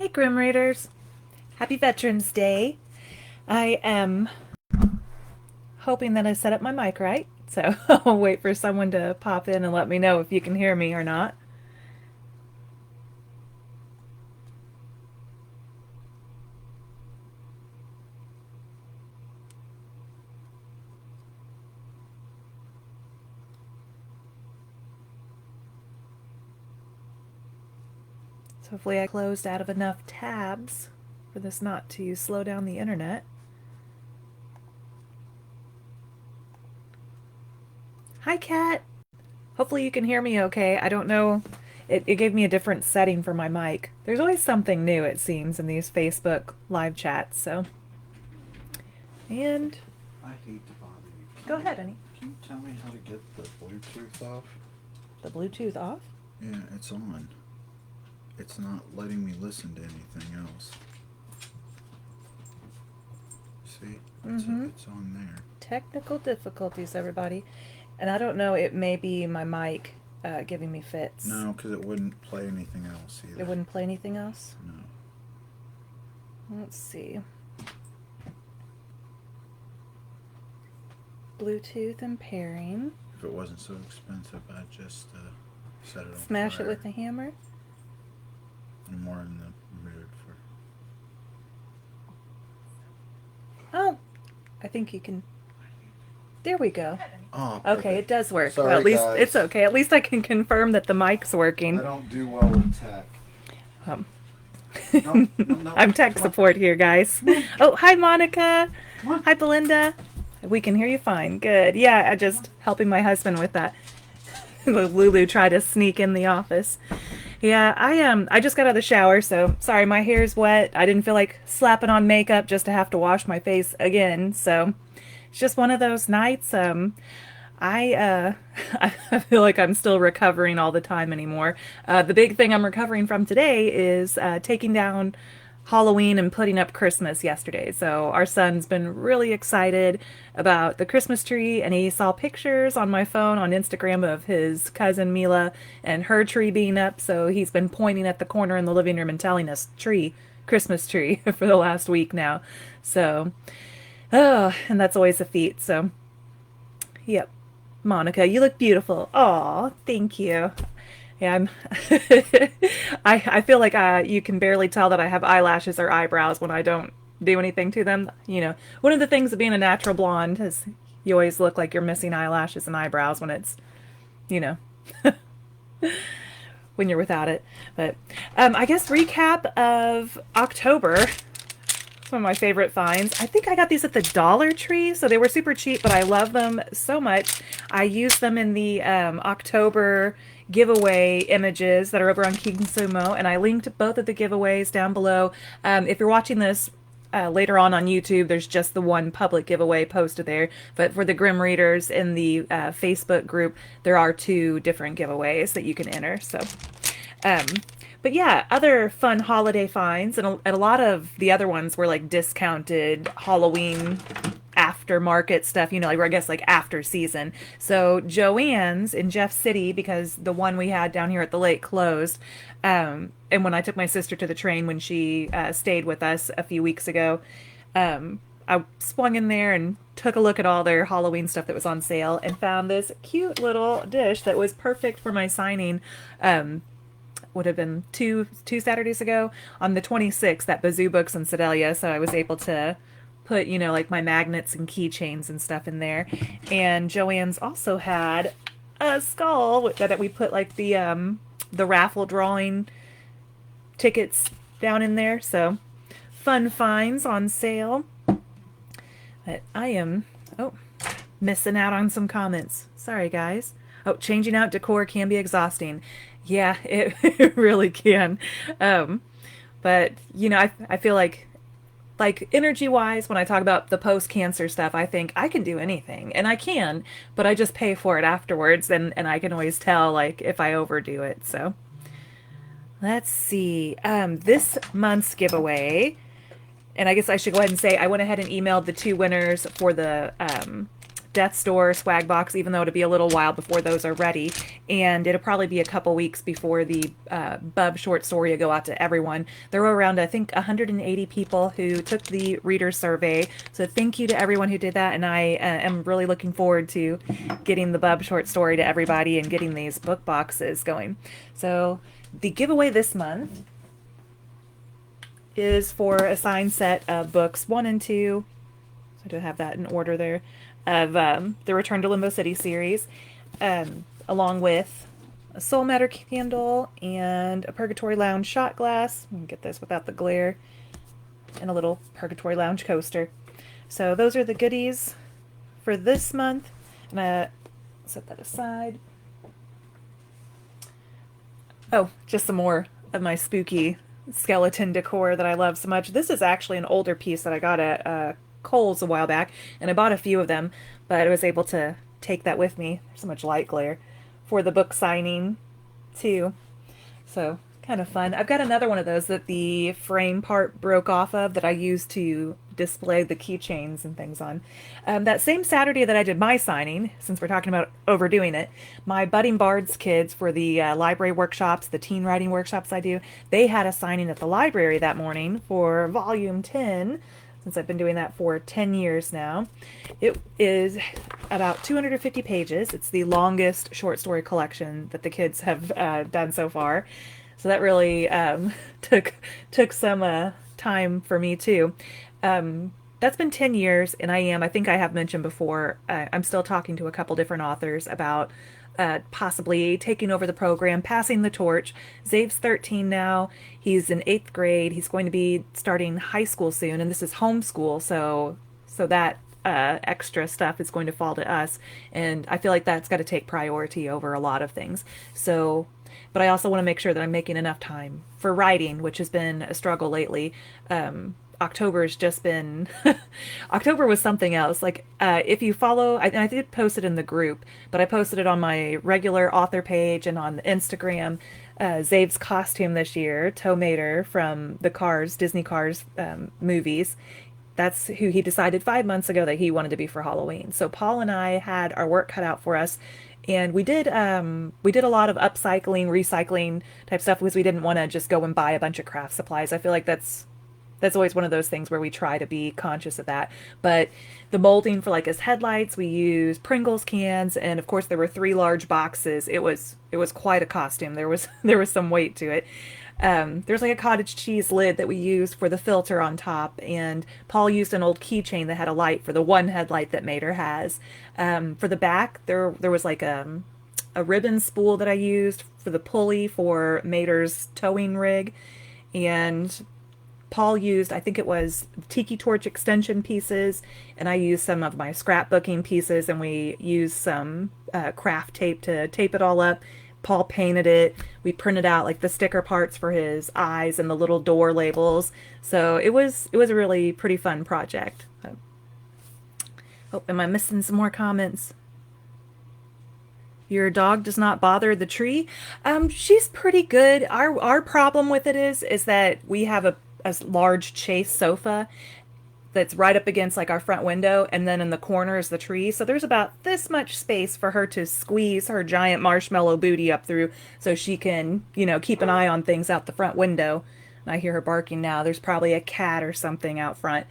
Hey Grim Readers, happy Veterans Day. I am hoping that I set up my mic right, so I'll wait for someone to pop in and let me know if you can hear me or not. So hopefully I closed out of enough tabs for this not to slow down the internet. Hi Kat! Hopefully you can hear me okay. I don't know, it gave me a different setting for my mic. There's always something new, it seems, in these Facebook live chats, so. And I hate to bother you. Go ahead, honey. Can you tell me how to get the Bluetooth off? The Bluetooth off? Yeah, it's on. It's not letting me listen to anything else. See? It's on there. Technical difficulties, everybody. And I don't know, it may be my mic giving me fits. No, because it wouldn't play anything else either. It wouldn't play anything else? No. Let's see. Bluetooth and pairing. If it wasn't so expensive, I'd just set it on Smash fire. it with a hammer? I'm more in the mood for... Oh, I think you can. There we go. Oh, Okay, it does work. Sorry, Well, at least guys. it's okay. At least I can confirm that the mic's working. I don't do well with tech. Um, No, I'm tech come on. support here, guys. Oh, hi, Monica. Come on. Hi, Belinda. We can hear you fine. Good. Yeah, I just helping my husband with that. Lulu tried to sneak in the office. Yeah, I just got out of the shower, so sorry, my hair's wet. I didn't feel like slapping on makeup just to have to wash my face again. So it's just one of those nights. I I feel like I'm still recovering all the time anymore. The big thing I'm recovering from today is taking down Halloween and putting up Christmas yesterday. So our son's been really excited about the Christmas tree, and he saw pictures on my phone on Instagram of his cousin Mila and her tree being up. So he's been pointing at the corner in the living room and telling us Christmas tree for the last week now. So, oh, and that's always a feat. So, yep. Monica, you look beautiful. Aw, thank you. Yeah, I feel like you can barely tell that I have eyelashes or eyebrows when I don't do anything to them. You know, one of the things of being a natural blonde is you always look like you're missing eyelashes and eyebrows when it's, you know, when you're without it. But I guess recap of October. Some of my favorite finds. I think I got these at the Dollar Tree, so they were super cheap, but I love them so much. I used them in the October giveaway images that are over on King Sumo, and I linked both of the giveaways down below. If you're watching this later on YouTube, there's just the one public giveaway posted there, but for the Grim Readers in the Facebook group, there are two different giveaways that you can enter. So but yeah, other fun holiday finds, and a lot of the other ones were like discounted Halloween aftermarket stuff, you know, like I guess like after season. So Joann's in Jeff City, because the one we had down here at the lake closed. And when I took my sister to the train when she stayed with us a few weeks ago, I swung in there and took a look at all their Halloween stuff that was on sale and found this cute little dish that was perfect for my signing. Would have been two Saturdays ago on the 26th at Bazoo Books in Sedalia. So I was able to put, you know, like my magnets and keychains and stuff in there. And Joann's also had a skull that we put like the raffle drawing tickets down in there. So fun finds on sale. But I am, missing out on some comments. Sorry, guys. Oh, changing out decor can be exhausting. Yeah, it really can. But, you know, I feel like energy-wise, when I talk about the post-cancer stuff, I think I can do anything. And I can, but I just pay for it afterwards, and I can always tell, like, if I overdo it. So, let's see. This month's giveaway, and I guess I should go ahead and say I went ahead and emailed the two winners for the Death's Door swag box, even though it'll be a little while before those are ready. And it'll probably be a couple weeks before the Bub short story will go out to everyone. There were around, I think, 180 people who took the reader survey. So thank you to everyone who did that. And I am really looking forward to getting the Bub short story to everybody and getting these book boxes going. So the giveaway this month is for a signed set of books 1 and 2. So I do have that in order there, of the Return to Limbo City series, along with a Soul Matter candle and a Purgatory Lounge shot glass. You can get this without the glare, and a little Purgatory Lounge coaster. So those are the goodies for this month. And I set that aside. Oh, just some more of my spooky skeleton decor that I love so much. This is actually an older piece that I got at Kohl's a while back, and I bought a few of them, but I was able to take that with me. There's so much light glare for the book signing too. So kind of fun. I've got another one of those that the frame part broke off of that I used to display the keychains and things on. That same Saturday that I did my signing, since we're talking about overdoing it, my Budding Bards kids for the library workshops, the teen writing workshops I do, they had a signing at the library that morning for volume 10, since I've been doing that for 10 years now. It is about 250 pages. It's the longest short story collection that the kids have done so far. So that really took some time for me too. That's been 10 years, and I think I have mentioned before, I'm still talking to a couple different authors about possibly taking over the program, passing the torch. Zave's 13 now. He's in 8th grade. He's going to be starting high school soon, and this is homeschool, so that extra stuff is going to fall to us, and I feel like that's got to take priority over a lot of things. So, but I also want to make sure that I'm making enough time for writing, which has been a struggle lately. October's just been October was something else. Like if you follow, I did post it in the group, but I posted it on my regular author page and on Instagram. Zave's costume this year, Tow Mater from the Cars, Disney Cars movies. That's who he decided 5 months ago that he wanted to be for Halloween. So Paul and I had our work cut out for us, and we did a lot of upcycling, recycling type stuff because we didn't want to just go and buy a bunch of craft supplies. I feel like that's always one of those things where we try to be conscious of that. But the molding for like his headlights, we used Pringles cans, and of course there were 3 large boxes. It was quite a costume. There was some weight to it. There's like a cottage cheese lid that we used for the filter on top, and Paul used an old keychain that had a light for the one headlight that Mater has. For the back, there was like a ribbon spool that I used for the pulley for Mater's towing rig, and Paul used, I think it was tiki torch extension pieces, and I used some of my scrapbooking pieces, and we used some craft tape to tape it all up. Paul painted it. We printed out like the sticker parts for his eyes and the little door labels. So it was a really pretty fun project. Oh, am I missing some more comments? Your dog does not bother the tree. She's pretty good. Our problem with it is that we have a large chase sofa that's right up against like our front window, and then in the corner is the tree. So there's about this much space for her to squeeze her giant marshmallow booty up through so she can, keep an eye on things out the front window. And I hear her barking now. There's probably a cat or something out front.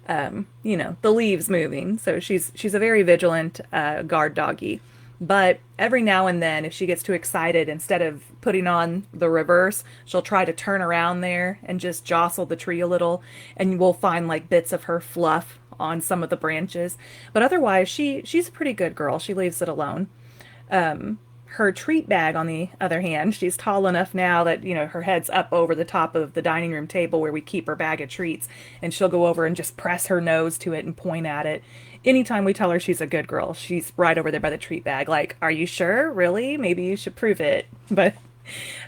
The leaves moving. So she's a very vigilant guard doggy. But every now and then, if she gets too excited, instead of putting on the reverse, she'll try to turn around there and just jostle the tree a little, and we'll find like bits of her fluff on some of the branches. But otherwise, she's a pretty good girl. She leaves it alone. Her treat bag, on the other hand, she's tall enough now that, her head's up over the top of the dining room table where we keep her bag of treats, and she'll go over and just press her nose to it and point at it. Anytime we tell her she's a good girl, she's right over there by the treat bag, like, "Are you sure? Really? Maybe you should prove it." But,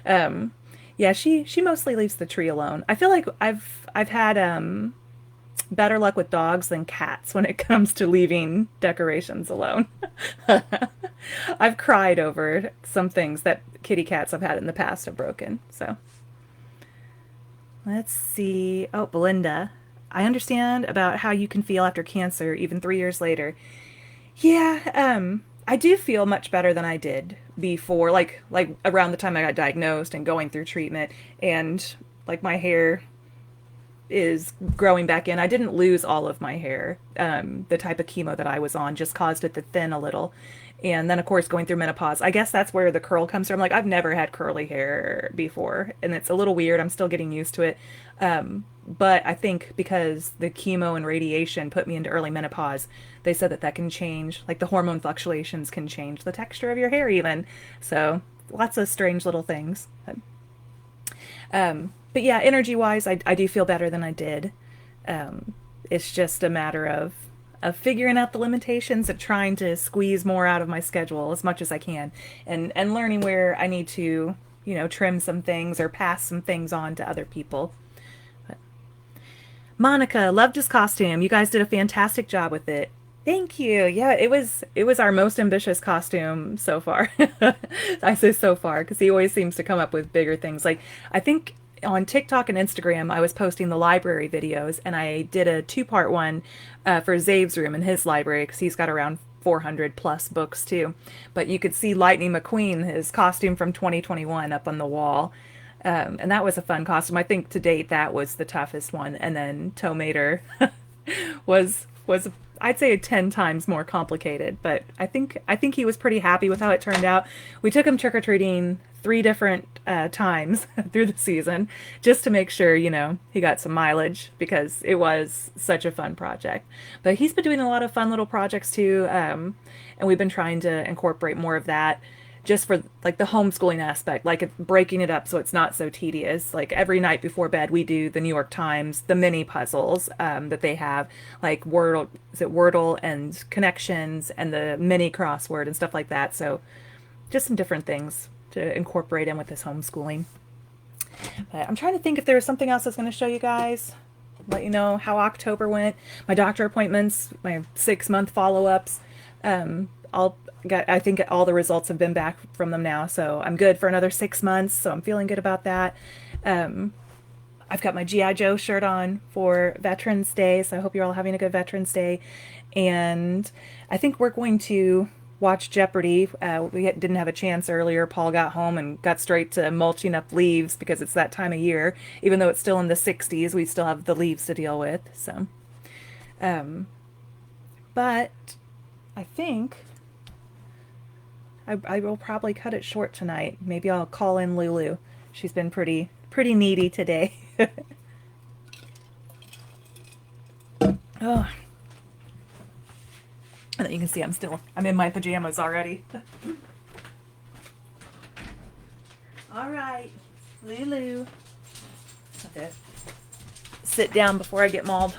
yeah, she mostly leaves the tree alone. I feel like I've had better luck with dogs than cats when it comes to leaving decorations alone. I've cried over some things that kitty cats I've had in the past have broken. So let's see. Oh, Belinda. I understand about how you can feel after cancer, even 3 years later. Yeah, I do feel much better than I did before, like around the time I got diagnosed and going through treatment, and like my hair is growing back in. I didn't lose all of my hair. The type of chemo that I was on just caused it to thin a little. And then, of course, going through menopause, I guess that's where the curl comes from. Like, I've never had curly hair before, and it's a little weird. I'm still getting used to it. But I think because the chemo and radiation put me into early menopause, they said that that can change, like the hormone fluctuations can change the texture of your hair, even. So, lots of strange little things. But yeah, energy wise, I do feel better than I did. It's just a matter of figuring out the limitations and trying to squeeze more out of my schedule as much as I can, and learning where I need to, trim some things or pass some things on to other people. But Monica, loved his costume. You guys did a fantastic job with it. Thank you. Yeah, it was our most ambitious costume so far. I say so far because he always seems to come up with bigger things. Like I think on TikTok and Instagram, I was posting the library videos, and I did a two-part one for Zave's room in his library because he's got around 400 plus books too. But you could see Lightning McQueen, his costume from 2021, up on the wall. And that was a fun costume. I think to date that was the toughest one. And then Tomater was I'd say 10 times more complicated, but I think he was pretty happy with how it turned out. We took him trick or treating 3 different times through the season just to make sure he got some mileage because it was such a fun project. But he's been doing a lot of fun little projects too, and we've been trying to incorporate more of that just for like the homeschooling aspect, like breaking it up so it's not so tedious. Like every night before bed, we do the New York Times, the mini puzzles that they have, like Wordle, is it Wordle and connections and the mini crossword and stuff like that. So just some different things to incorporate in with this homeschooling. But I'm trying to think if there was something else I was going to show you guys. Let you know how October went. My doctor appointments, my 6-month follow-ups. I think all the results have been back from them now, so I'm good for another 6 months. So I'm feeling good about that. I've got my GI Joe shirt on for Veterans Day, so I hope you're all having a good Veterans Day. And I think we're going to watch Jeopardy. We didn't have a chance earlier. Paul got home and got straight to mulching up leaves because it's that time of year. Even though it's still in the 60s, we still have the leaves to deal with. So, but I think I will probably cut it short tonight. Maybe I'll call in Lulu. She's been pretty needy today. Oh. And you can see I'm in my pajamas already. All right, Lulu. Okay. Sit down before I get mauled.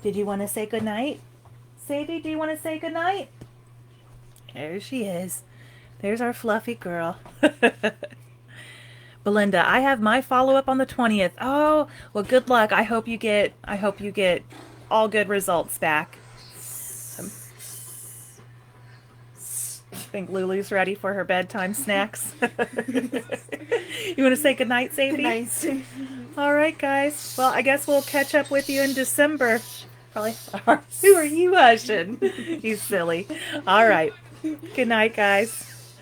Did you want to say goodnight? Sadie, do you want to say goodnight? There she is. There's our fluffy girl. Belinda, I have my follow-up on the 20th. Oh, well, good luck. I hope you get all good results back. I think Lulu's ready for her bedtime snacks. You want to say goodnight, Sadie? Good night. All right, guys. Well, I guess we'll catch up with you in December. Probably. Who are you hushing? You silly. All right. Good night, guys.